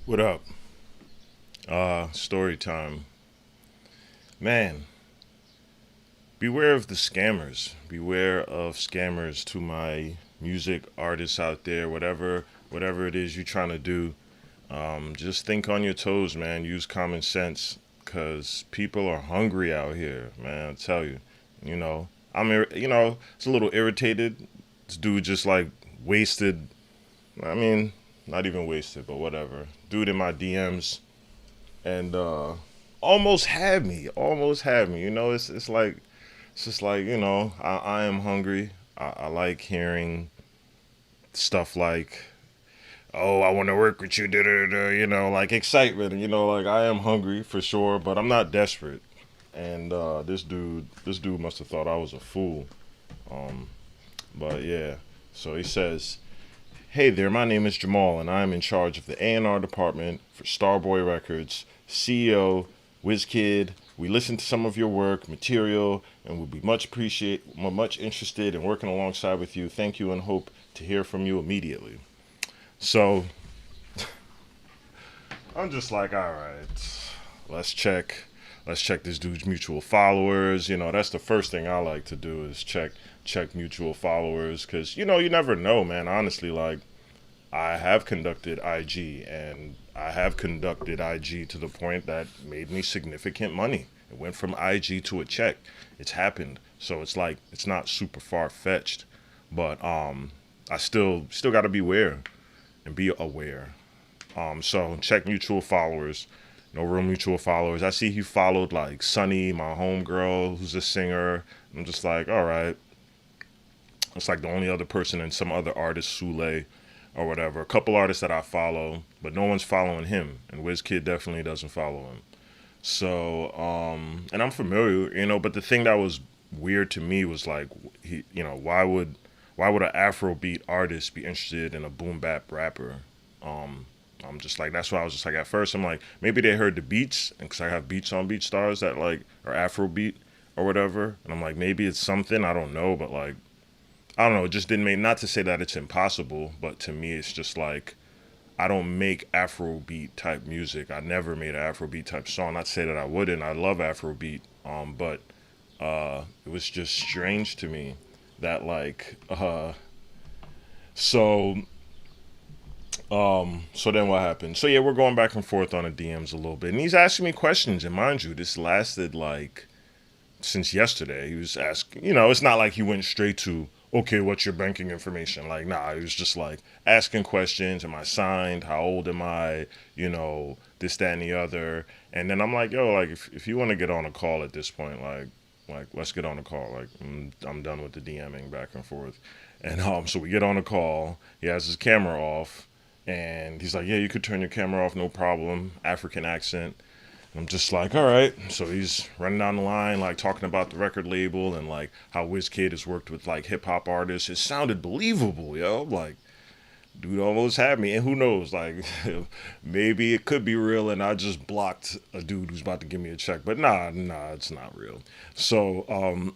What up? Story time. Man, beware of the scammers. Beware of scammers to my music artists out there, whatever it is you're trying to do. Just think on your toes, man. Use common sense cuz people are hungry out here, man. I tell you. It's a little irritated. This dude just like wasted, I mean, not even wasted, but whatever. Dude in my DMs and almost had me. It's like it's just like I am hungry. I like hearing stuff like, oh, I want to work with you, da da da, like excitement. Like I am hungry for sure, but I'm not desperate. And this dude must have thought I was a fool. Um, but yeah, so he says, "Hey there, my name is Jamal, and I am in charge of the A&R department for Starboy Records. CEO, WizKid. We listened to some of your work, material, and would be much interested in working alongside with you. Thank you, and hope to hear from you immediately." So I'm just like, all right, let's check. Let's check this dude's mutual followers. That's the first thing I like to do is check mutual followers because you never know, man. Honestly, like I have conducted IG and I have conducted IG to the point that made me significant money. It went from IG to a check. It's happened. So it's like it's not super far fetched, but I still got to beware and be aware. So check mutual followers. No real mutual followers. I see he followed like Sunny, my homegirl, who's a singer. I'm just like, all right. It's like the only other person and some other artist, Sule, or whatever. A couple artists that I follow, but no one's following him. And WizKid definitely doesn't follow him. So, and I'm familiar, but the thing that was weird to me was like, why would an Afrobeat artist be interested in a boom bap rapper? Um, I'm just like, that's why I was just like, at first, I'm like, maybe they heard the beats, because I have beats on BeatStars that like are Afrobeat or whatever. And I'm like, maybe it's something, I don't know, but like, I don't know, it just didn't make, not to say that it's impossible, but to me, it's just like, I don't make Afrobeat type music. I never made an Afrobeat type song. Not to say that I wouldn't. I love Afrobeat. But it was just strange to me that like so so then what happened? So yeah, we're going back and forth on the DMs a little bit, and he's asking me questions. And mind you, this lasted like since yesterday. He was asking, it's not like he went straight to, okay, what's your banking information? Like, nah, he was just like asking questions. Am I signed? How old am I? This, that, and the other. And then I'm like, yo, like, if you want to get on a call at this point, like let's get on a call. Like, I'm done with the DMing back and forth. And so we get on a call. He has his camera off. And he's like, yeah, you could turn your camera off, no problem. African accent. I'm just like, all right. So he's running down the line, like talking about the record label and like how WizKid has worked with like hip hop artists. It sounded believable, yo. Like, dude almost had me. And who knows, like, maybe it could be real and I just blocked a dude who's about to give me a check. But nah, it's not real. So,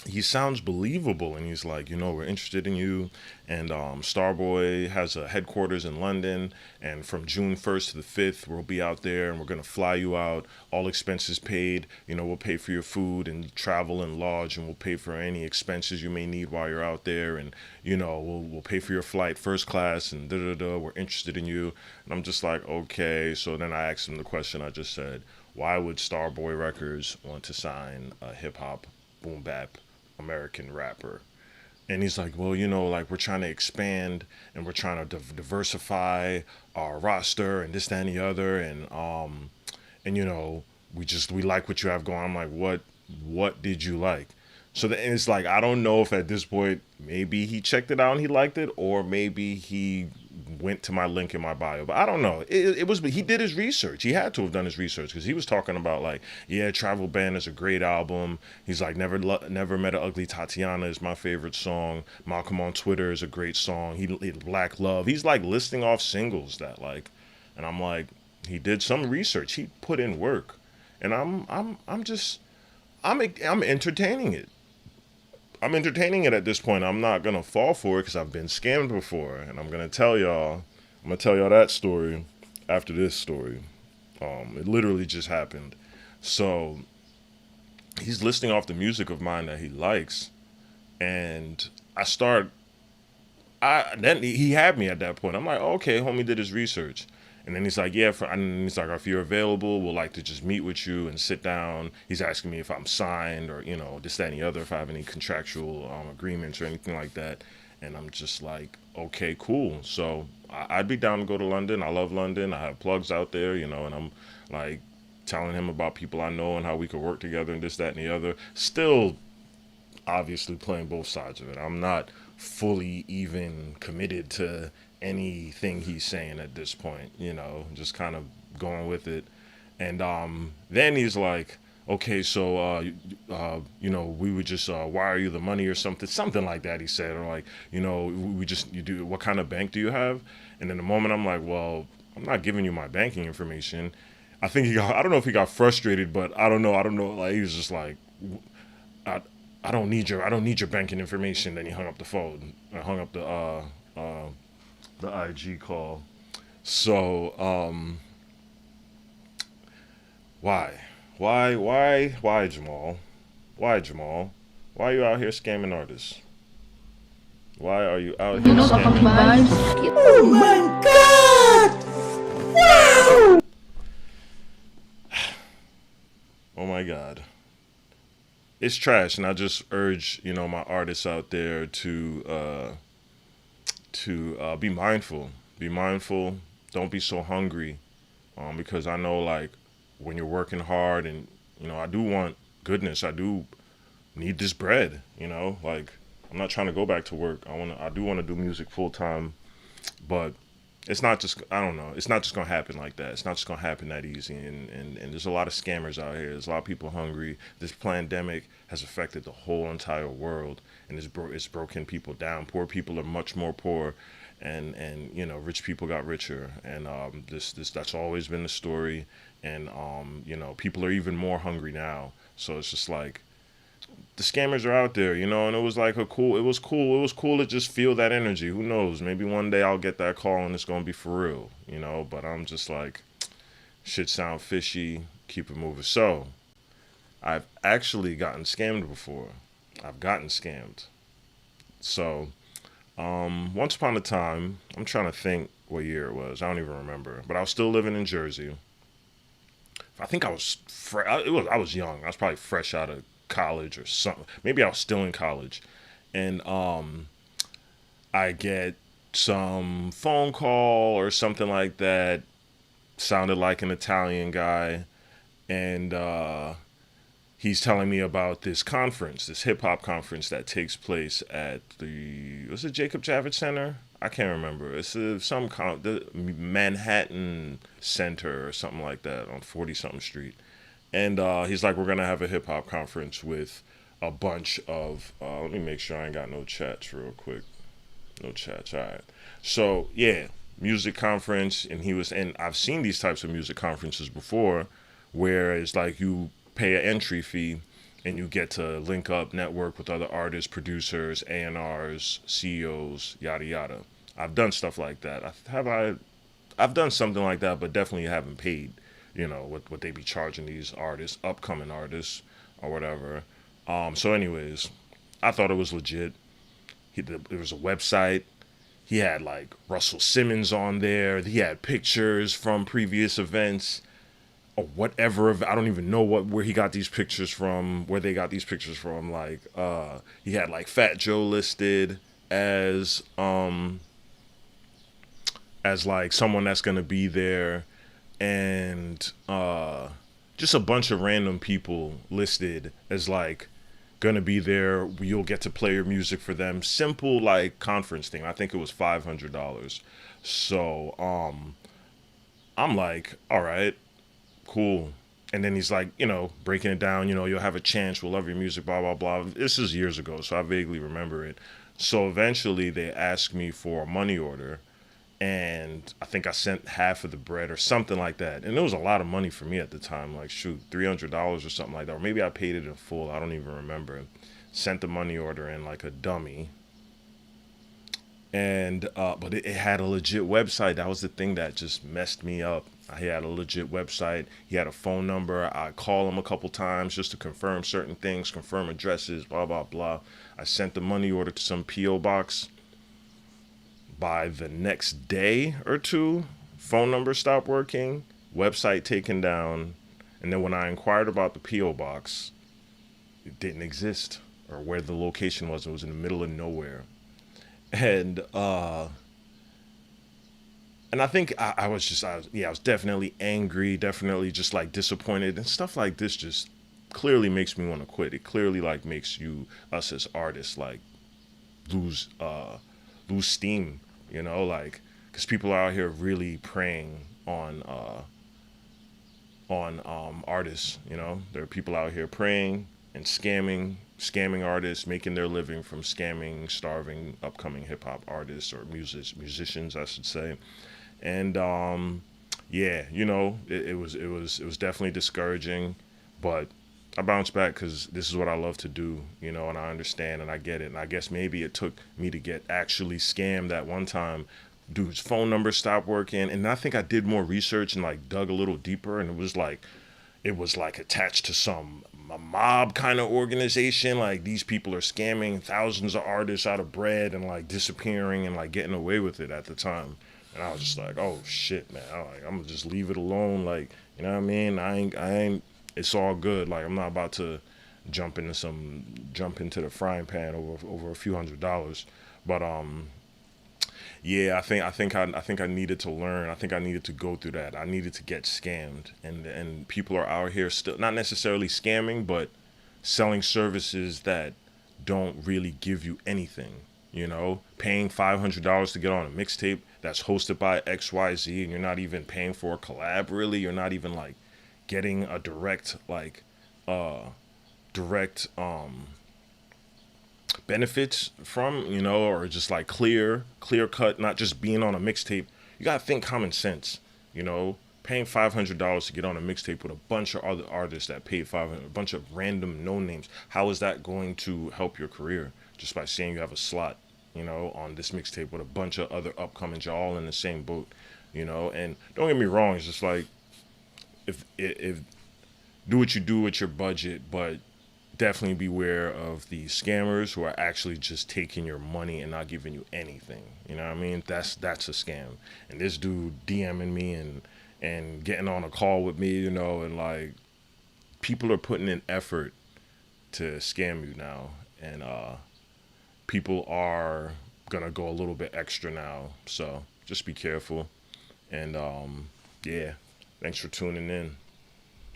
he sounds believable and he's like, we're interested in you. And Starboy has a headquarters in London, and from June 1st to the 5th we'll be out there and we're going to fly you out, all expenses paid. We'll pay for your food and travel and lodge, and we'll pay for any expenses you may need while you're out there. And we'll pay for your flight first class, and da da da, we're interested in you. And I'm just like, okay. So then I asked him the question I just said: why would Starboy Records want to sign a hip hop boom bap American rapper? And he's like, well, like we're trying to expand and we're trying to diversify our roster and this, that, and the other. And we like what you have going. I'm like, what did you like? So then it's like, I don't know if at this point maybe he checked it out and he liked it, or maybe he went to my link in my bio. But I don't know. It was, he did his research. He had to have done his research because he was talking about like, yeah, Travel Ban is a great album. He's like, never met an ugly Tatiana is my favorite song. Malcolm on Twitter is a great song. He Black Love. He's like listing off singles that like, and I'm like, he did some research. He put in work, and I'm entertaining it. I'm entertaining it at this point. I'm not gonna fall for it because I've been scammed before, and I'm gonna tell y'all. I'm gonna tell y'all that story. after this story. It literally just happened. So he's listing off the music of mine that he likes, and I start. I then he had me at that point. I'm like, okay, homie did his research. And then he's like, yeah, and he's like, if you're available, we'll like to just meet with you and sit down. He's asking me if I'm signed or, this, that, and the other, if I have any contractual agreements or anything like that. And I'm just like, okay, cool. So I'd be down to go to London. I love London. I have plugs out there, and I'm like telling him about people I know and how we could work together and this, that, and the other. Still obviously playing both sides of it. I'm not fully even committed to anything he's saying at this point, just kind of going with it. And then he's like, okay, so we would just wire you the money or something like that. He said, or like, we just you do. What kind of bank do you have? And then the moment I'm like, well, I'm not giving you my banking information. I think I don't know if he got frustrated, but I don't know. Like he was just like, I, I don't need your banking information. Then he hung up the phone. I hung up the IG call. So why, why Jamal? Why Jamal? Why are you out here scamming artists? Why are you out here scamming artists? Oh my god! Wow! Oh my god. It's trash, and I just urge my artists out there to be mindful. Be mindful. Don't be so hungry, because I know like when you're working hard, and I do want goodness. I do need this bread. Like I'm not trying to go back to work. I do want to do music full time, but it's not just I don't know. It's not just gonna happen like that. It's not just gonna happen that easy. And there's a lot of scammers out here. There's a lot of people hungry. This pandemic has affected the whole entire world, and it's broken people down. Poor people are much more poor, and rich people got richer. And this that's always been the story. And people are even more hungry now. So it's just like the scammers are out there, and it was like it was cool to just feel that energy. Who knows? Maybe one day I'll get that call and it's gonna be for real, but I'm just like, shit sound fishy, keep it moving. So I've actually gotten scammed before. I've gotten scammed. So once upon a time, I'm trying to think what year it was. I don't even remember, but I was still living in Jersey. I think I was I was young. I was probably fresh out of college or something. Maybe I was still in college, and I get some phone call or something like that. Sounded like an Italian guy, and he's telling me about this conference, this hip hop conference that takes place at was it Jacob Javits Center? I can't remember. It's the Manhattan Center or something like that on 40 something street. And he's like, we're gonna have a hip hop conference with a bunch of. Let me make sure I ain't got no chats real quick. No chats. All right. So yeah, music conference, and I've seen these types of music conferences before, where it's like you pay an entry fee, and you get to link up, network with other artists, producers, A&Rs, CEOs, yada yada. I've done stuff like that. I've done something like that, but definitely haven't paid. What they be charging these artists, upcoming artists, or whatever. So, anyways, I thought it was legit. There was a website. He had like Russell Simmons on there. He had pictures from previous events or whatever. I don't even know where he got these pictures from, where they got these pictures from. Like, he had like Fat Joe listed as like someone that's gonna be there, and just a bunch of random people listed as like gonna be there. You'll get to play your music for them. Simple like conference thing. I think it was $500. So I'm like, all right, cool. And then he's like, breaking it down, you'll have a chance, we'll love your music, blah, blah, blah. This is years ago, so I vaguely remember it. So eventually they asked me for a money order, and I think I sent half of the bread or something like that. And it was a lot of money for me at the time, like shoot, $300 or something like that. Or maybe I paid it in full, I don't even remember. Sent the money order in like a dummy. And but it had a legit website. That was the thing that just messed me up. He had a legit website. He had a phone number. I called him a couple times just to confirm certain things, confirm addresses, blah blah blah. I sent the money order to some PO box. By the next day or two, phone number stopped working, website taken down, and then when I inquired about the PO box, it didn't exist, or where the location was. It was in the middle of nowhere. And I think I was definitely angry, definitely just like disappointed, and stuff like this just clearly makes me want to quit. It clearly like makes us as artists like lose lose steam, like because people are out here really preying on artists. There are people out here preying and scamming artists, making their living from scamming starving upcoming hip hop artists or musicians, I should say. And yeah, it was definitely discouraging, but I bounced back because this is what I love to do, and I understand and I get it. And I guess maybe it took me to get actually scammed that one time. Dude's phone number stopped working, and I think I did more research and like dug a little deeper, and it was like attached to a mob kind of organization. Like these people are scamming thousands of artists out of bread and like disappearing and like getting away with it at the time. And I was just like, oh shit, man. I'm gonna just leave it alone. Like, you know what I mean? I ain't. It's all good. Like I'm not about to jump into the frying pan over a few $100s. But yeah, I think I needed to learn. I think I needed to go through that. I needed to get scammed, and people are out here still not necessarily scamming, but selling services that don't really give you anything. Paying $500 to get on a mixtape that's hosted by XYZ, and you're not even paying for a collab. Really, you're not even like getting a direct benefits from, or just like clear cut, not just being on a mixtape. You gotta think common sense, paying $500 to get on a mixtape with a bunch of other artists that paid $500, a bunch of random no names. How is that going to help your career? Just by saying you have a slot, on this mixtape with a bunch of other upcomings, you're all in the same boat, and don't get me wrong, it's just like, if do what you do with your budget, but definitely beware of the scammers who are actually just taking your money and not giving you anything. You know what I mean? That's a scam. And this dude DMing me and getting on a call with me, and like people are putting in effort to scam you now, and people are gonna go a little bit extra now. So just be careful. And yeah, thanks for tuning in.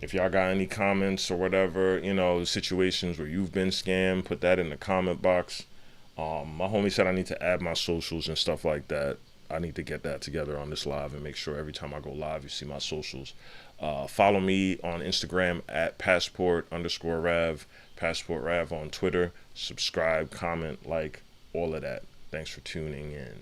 If y'all got any comments or whatever, situations where you've been scammed, put that in the comment box. My homie said I need to add my socials and stuff like that. I need to get that together on this live and make sure every time I go live, you see my socials. Follow me on Instagram at passport_Rav, Passport Rav on Twitter. Subscribe, comment, like, all of that. Thanks for tuning in.